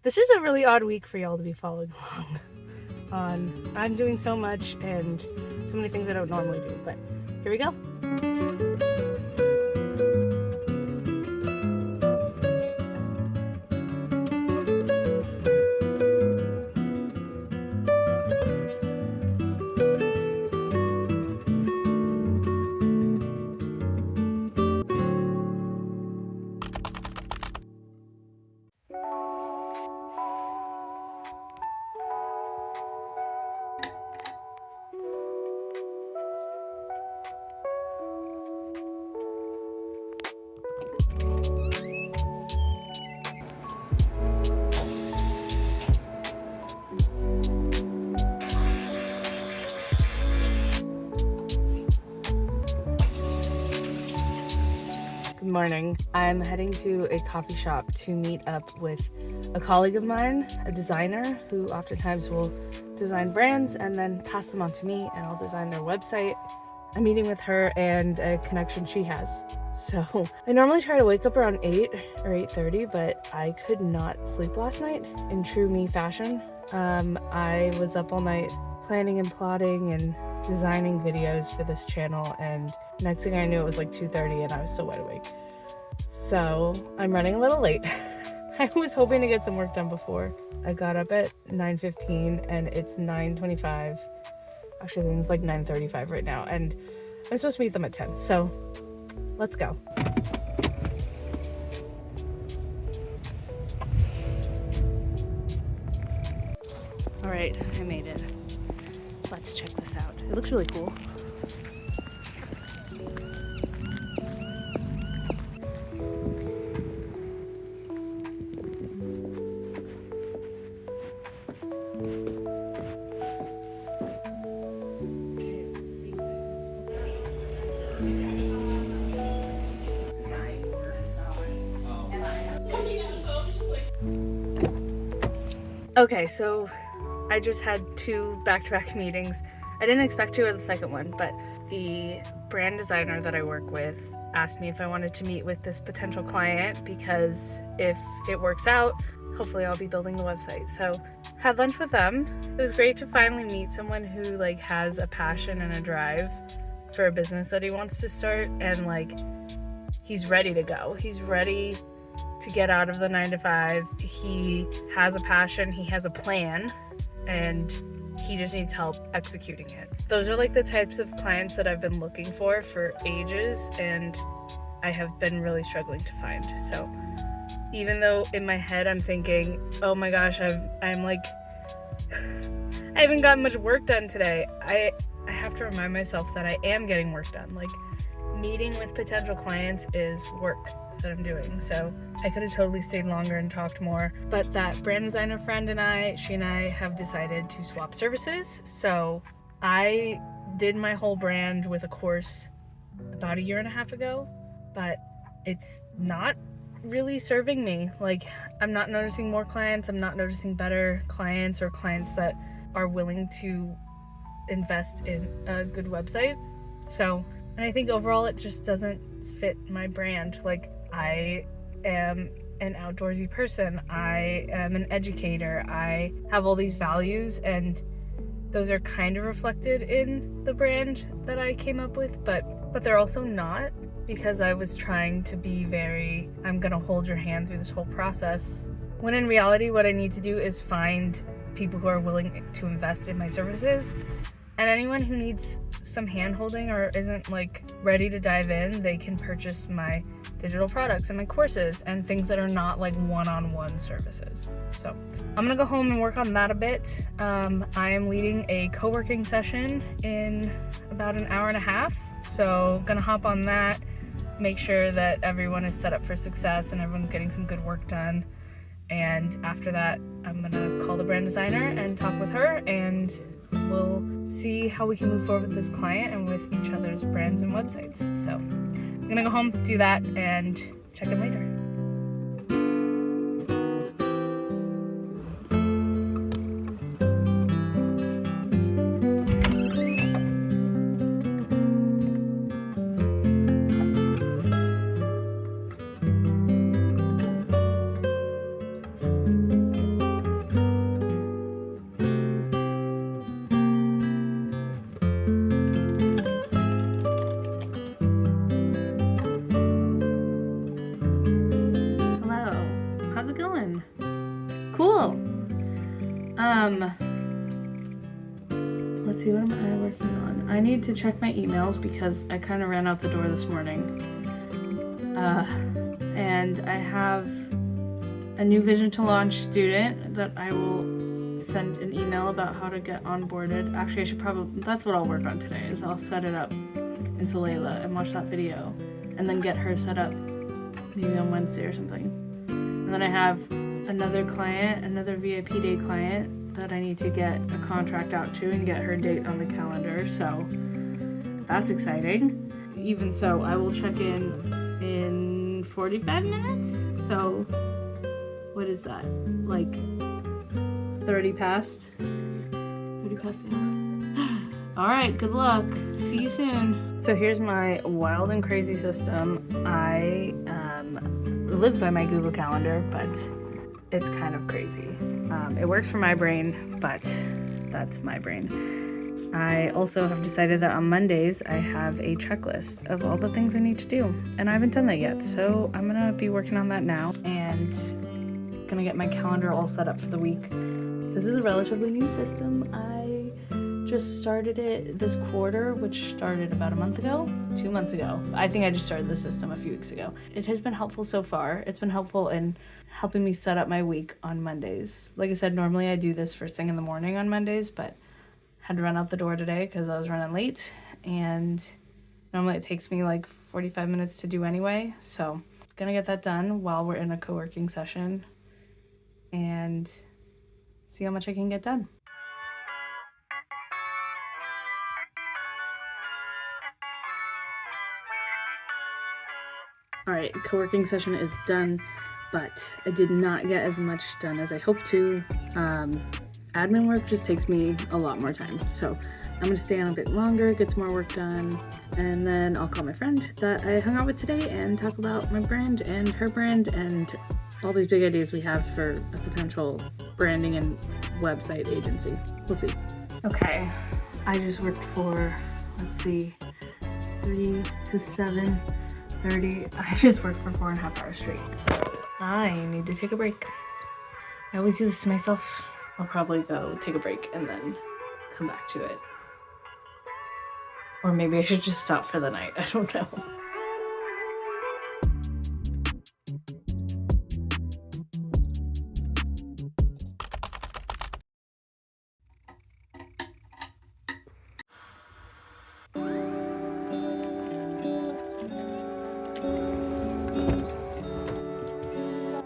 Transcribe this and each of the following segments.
This is a really odd week for y'all to be following along on. I'm doing so much and so many things I don't normally do, but here we go. Good morning. I'm heading to a coffee shop to meet up with a colleague of mine, a designer who oftentimes will design brands and then pass them on to me, and I'll design their website. I'm meeting with her and a connection she has. So I normally try to wake up around 8 or 8:30, but I could not sleep last night in true me fashion. I was up all night planning and plotting and designing videos for this channel, and next thing I knew it was like 2:30 and I was still wide awake. So I'm running a little late. I was hoping to get some work done before. I got up at 9:15 and it's 9:25. Actually, I think it's like 9:35 right now, and I'm supposed to meet them at 10. So let's go. All right, I made it. Let's check this out. It looks really cool. Okay, so I just had 2 back-to-back meetings. I didn't expect to at the second one, but the brand designer that I work with asked me if I wanted to meet with this potential client, because if it works out, hopefully I'll be building the website. So had lunch with them. It was great to finally meet someone who has a passion and a drive for a business that he wants to start, and he's ready to go. He's ready to get out of the 9-to-5. He has a passion, he has a plan, and he just needs help executing it. Those are the types of clients that I've been looking for ages, and I have been really struggling to find. So even though in my head I'm thinking, oh my gosh, I haven't gotten much work done today, I have to remind myself that I am getting work done. Meeting with potential clients is work that I'm doing. So I could have totally stayed longer and talked more, but that brand designer friend and she and I have decided to swap services. So I did my whole brand with a course about 1.5 years ago, but it's not really serving me. I'm not noticing more clients, I'm not noticing better clients or clients that are willing to invest in a good website. So, and I think overall it just doesn't fit my brand. I am an outdoorsy person, I am an educator, I have all these values, and those are kind of reflected in the brand that I came up with, but they're also not, because I was trying to be I'm gonna hold your hand through this whole process, when in reality what I need to do is find people who are willing to invest in my services. And anyone who needs some hand-holding or isn't ready to dive in, they can purchase my digital products and my courses and things that are not one-on-one services. So I'm gonna go home and work on that a bit. I am leading a co-working session in about 1.5 hours. So gonna hop on that, make sure that everyone is set up for success and everyone's getting some good work done. And after that, I'm gonna call the brand designer and talk with her, and we'll see how we can move forward with this client and with each other's brands and websites. So I'm gonna go home, do that, and check in later. Cool. Let's see, what am I working on? I need to check my emails because I kind of ran out the door this morning. And I have a new Vision to Launch student that I will send an email about how to get onboarded. Actually, I should probably, that's what I'll work on today, is I'll set it up in Solayla and watch that video and then get her set up maybe on Wednesday or something. And then I have another client, another VIP day client that I need to get a contract out to and get her date on the calendar. So that's exciting. Even so, I will check in 45 minutes. So what is that? Like 30 past? 30 past the hour. All right, good luck. See you soon. So here's my wild and crazy system. I live by my Google Calendar, but it's kind of crazy. It works for my brain, but that's my brain. I also have decided that on Mondays, I have a checklist of all the things I need to do, and I haven't done that yet. So I'm gonna be working on that now and gonna get my calendar all set up for the week. This is a relatively new system. I just started it this quarter, which started about 2 months ago. I think I just started the system a few weeks ago. It has been helpful so far. It's been helpful in helping me set up my week on Mondays. Like I said, normally I do this first thing in the morning on Mondays, but had to run out the door today because I was running late, and normally it takes me like 45 minutes to do anyway. So gonna get that done while we're in a co-working session and see how much I can get done. All right, co-working session is done, but I did not get as much done as I hoped to. Admin work just takes me a lot more time. So I'm gonna stay on a bit longer, get some more work done, and then I'll call my friend that I hung out with today and talk about my brand and her brand and all these big ideas we have for a potential branding and website agency. We'll see. Okay, I just worked for, let's see, 3 to 7:30. I just worked for 4.5 hours straight. So I need to take a break. I always do this to myself. I'll probably go take a break and then come back to it. Or maybe I should just stop for the night. I don't know.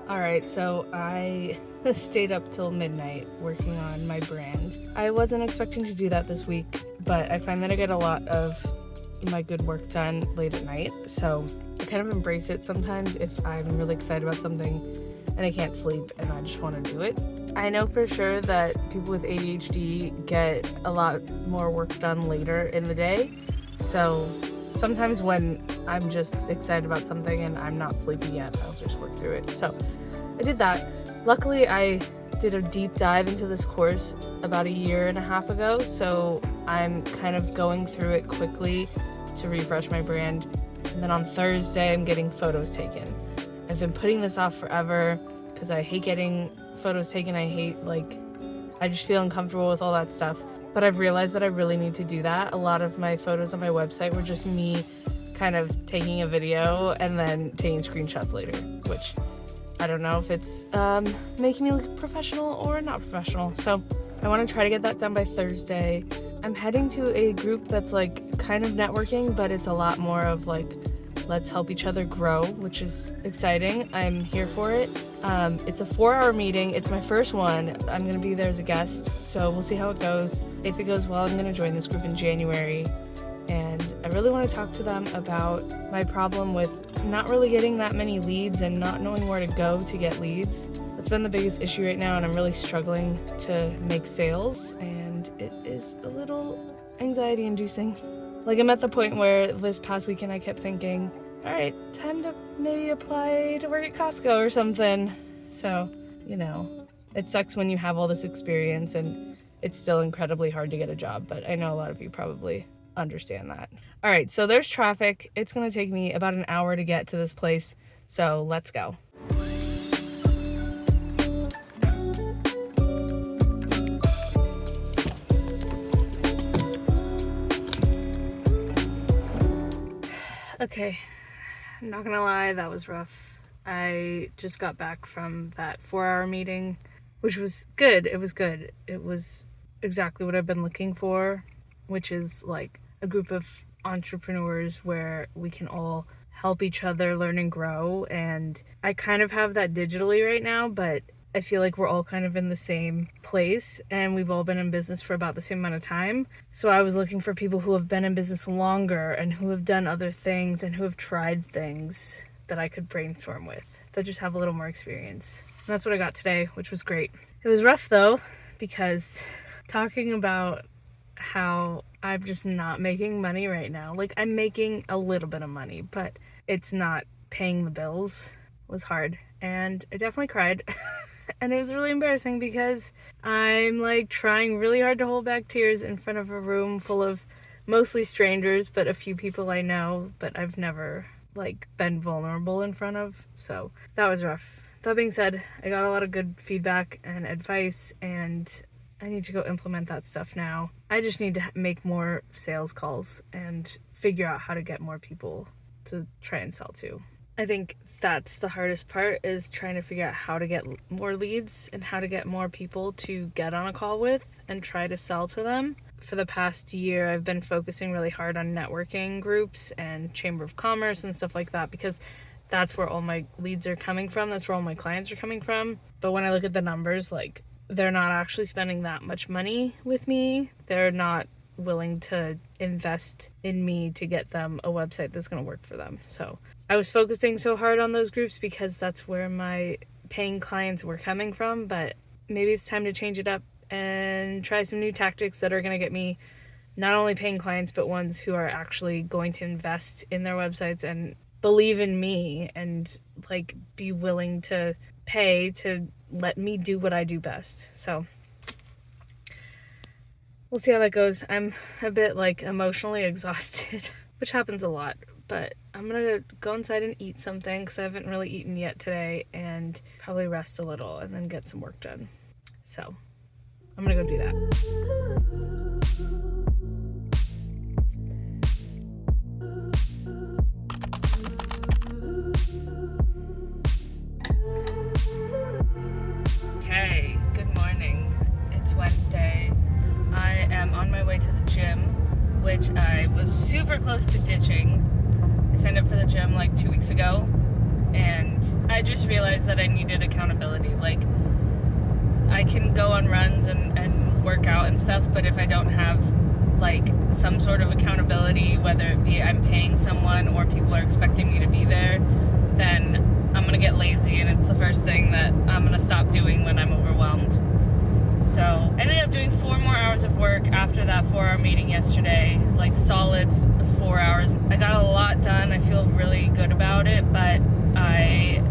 Alright, so I stayed up till midnight working on my brand. I wasn't expecting to do that this week, but I find that I get a lot of my good work done late at night, so I kind of embrace it sometimes if I'm really excited about something and I can't sleep and I just want to do it. I know for sure that people with ADHD get a lot more work done later in the day, so sometimes when I'm just excited about something and I'm not sleepy yet, I'll just work through it. So I did that. Luckily, I did a deep dive into this course about 1.5 years ago, so I'm kind of going through it quickly to refresh my brand. And then on Thursday, I'm getting photos taken. I've been putting this off forever because I hate getting photos taken. I just feel uncomfortable with all that stuff. But I've realized that I really need to do that. A lot of my photos on my website were just me kind of taking a video and then taking screenshots later, which I don't know if it's making me look professional or not professional. So I want to try to get that done by Thursday. I'm heading to a group that's like kind of networking, but it's a lot more of like, let's help each other grow, which is exciting. I'm here for it. It's a 4-hour meeting. It's my first one. I'm going to be there as a guest, so we'll see how it goes. If it goes well, I'm going to join this group in January. And I really want to talk to them about my problem with not really getting that many leads and not knowing where to go to get leads. That's been the biggest issue right now, and I'm really struggling to make sales, and it is a little anxiety-inducing. Like, I'm at the point where this past weekend I kept thinking, all right, time to maybe apply to work at Costco or something. So, you know, it sucks when you have all this experience and it's still incredibly hard to get a job, but I know a lot of you probably understand that. All right, so there's traffic. It's gonna take me about an hour to get to this place, so let's go. Okay, I'm not gonna lie, that was rough. I just got back from that 4-hour meeting, which was good. It was good. It was exactly what I've been looking for, which is like a group of entrepreneurs where we can all help each other learn and grow. And I kind of have that digitally right now, but I feel like we're all kind of in the same place and we've all been in business for about the same amount of time. So I was looking for people who have been in business longer and who have done other things and who have tried things that I could brainstorm with, that just have a little more experience. And that's what I got today, which was great. It was rough though, because talking about how I'm just not making money right now. Like, I'm making a little bit of money, but it's not paying the bills. Was hard. And I definitely cried. And it was really embarrassing because I'm like trying really hard to hold back tears in front of a room full of mostly strangers, but a few people I know, but I've never like been vulnerable in front of. So that was rough. That being said, I got a lot of good feedback and advice, and I need to go implement that stuff now. I just need to make more sales calls and figure out how to get more people to try and sell to. I think that's the hardest part, is trying to figure out how to get more leads and how to get more people to get on a call with and try to sell to them. For the past year, I've been focusing really hard on networking groups and Chamber of Commerce and stuff like that, because that's where all my leads are coming from. That's where all my clients are coming from. But when I look at the numbers, like, they're not actually spending that much money with me. They're not willing to invest in me to get them a website that's going to work for them. So I was focusing so hard on those groups because that's where my paying clients were coming from, but maybe it's time to change it up and try some new tactics that are going to get me not only paying clients, but ones who are actually going to invest in their websites and believe in me and like be willing to pay to let me do what I do best. So we'll see how that goes. I'm a bit like emotionally exhausted, which happens a lot, but I'm gonna go inside and eat something because I haven't really eaten yet today, and probably rest a little and then get some work done. So I'm gonna go do that. Okay, good morning. It's Wednesday. I am on my way to the gym, which I was super close to ditching. I signed up for the gym like 2 weeks ago, and I just realized that I needed accountability. Like, I can go on runs and work out and stuff, but if I don't have like some sort of accountability, whether it be I'm paying someone or people are expecting me to be there, then I'm gonna get lazy, and it's the first thing that I'm gonna stop doing when I'm overwhelmed. So I ended up doing 4 more hours of work after that 4-hour meeting yesterday, like solid 4 hours. I got a lot done. I feel really good about it, but I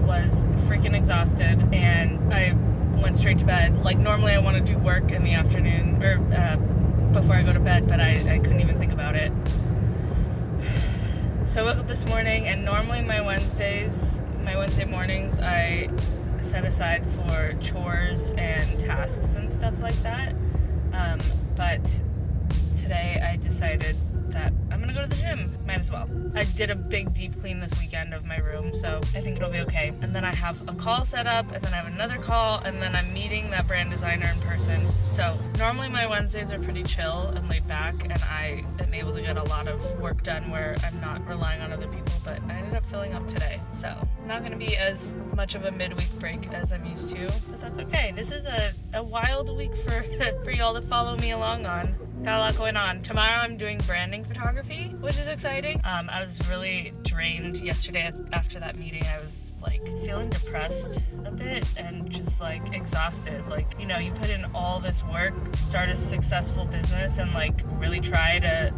was freaking exhausted and I went straight to bed. Like, normally I want to do work in the afternoon or before I go to bed, but I couldn't even think about it. So I woke up this morning, and normally my Wednesday mornings, I set aside for chores and tasks and stuff like that. But today I decided that I'm gonna go to the gym. Might as well. I did a big deep clean this weekend of my room, so I think it'll be okay. And then I have a call set up, and then I have another call, and then I'm meeting that brand designer in person. So normally my Wednesdays are pretty chill and laid back, and I am able to get a lot of work done where I'm not relying on other people, but I ended up filling up today. So not gonna be as much of a midweek break as I'm used to, but that's okay. This is a wild week for for y'all to follow me along on. Got a lot going on. Tomorrow I'm doing branding photography, which is exciting. I was really drained yesterday after that meeting. I was like feeling depressed a bit and just like exhausted. Like, you know, you put in all this work, start a successful business, and like really try to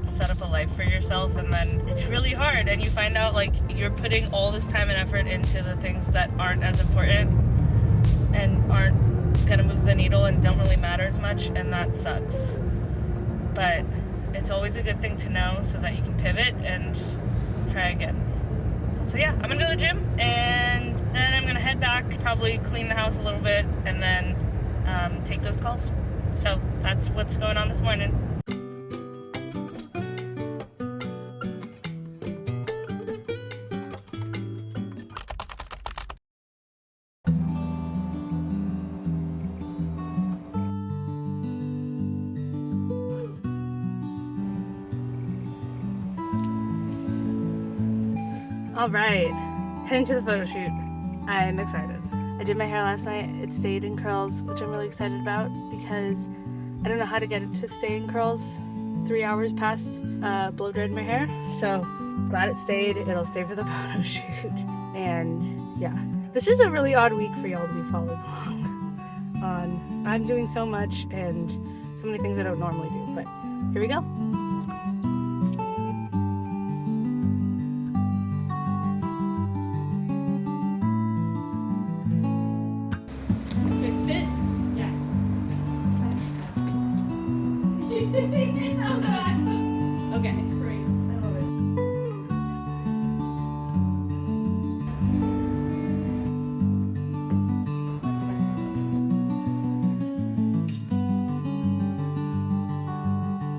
set up a life for yourself, and then it's really hard, and you find out like you're putting all this time and effort into the things that aren't as important and aren't gonna move the needle and don't really matter as much, and that sucks. But it's always a good thing to know so that you can pivot and try again. So yeah, I'm gonna go to the gym, and then I'm gonna head back, probably clean the house a little bit, and then take those calls. So that's what's going on this morning. All right, heading to the photo shoot. I'm excited. I did my hair last night. It stayed in curls, which I'm really excited about because I don't know how to get it to stay in curls 3 hours past blow dried my hair. So glad it stayed. It'll stay for the photo shoot. And yeah, this is a really odd week for y'all to be following along on. I'm doing so much and so many things I don't normally do, but here we go. Sit? Yeah. Okay, great. I love it.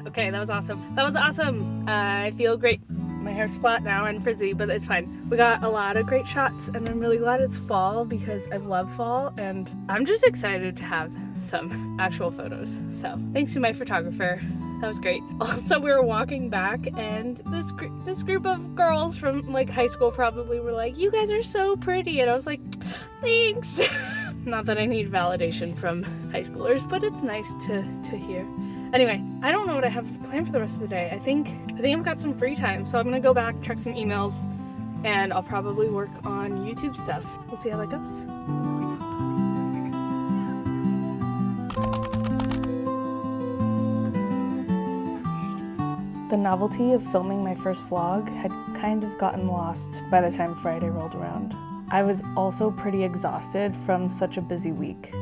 Okay, that was awesome. I feel great. My hair's flat now and frizzy, but it's fine. We got a lot of great shots, and I'm really glad it's fall because I love fall, and I'm just excited to have some actual photos. So thanks to my photographer. That was great. Also, we were walking back, and this group of girls from like high school probably were like, "You guys are so pretty," and I was like, "Thanks." Not that I need validation from high schoolers, but it's nice to hear. Anyway, I don't know what I have planned for the rest of the day. I think I've got some free time, so I'm gonna go back, check some emails, and I'll probably work on YouTube stuff. We'll see how that goes. The novelty of filming my first vlog had kind of gotten lost by the time Friday rolled around. I was also pretty exhausted from such a busy week.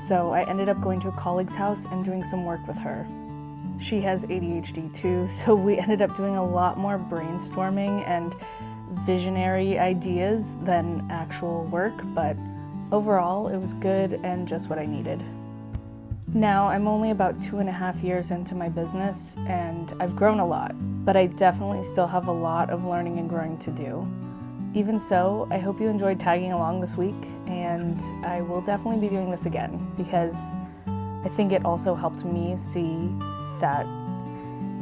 So I ended up going to a colleague's house and doing some work with her. She has ADHD too, so we ended up doing a lot more brainstorming and visionary ideas than actual work, but overall it was good and just what I needed. Now I'm only about 2.5 years into my business and I've grown a lot, but I definitely still have a lot of learning and growing to do. Even so, I hope you enjoyed tagging along this week, and I will definitely be doing this again because I think it also helped me see that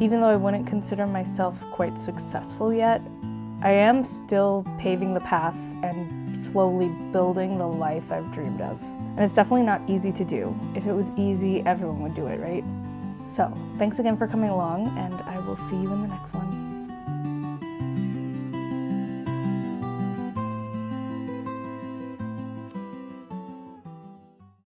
even though I wouldn't consider myself quite successful yet, I am still paving the path and slowly building the life I've dreamed of. And it's definitely not easy to do. If it was easy, everyone would do it, right? So, thanks again for coming along, and I will see you in the next one.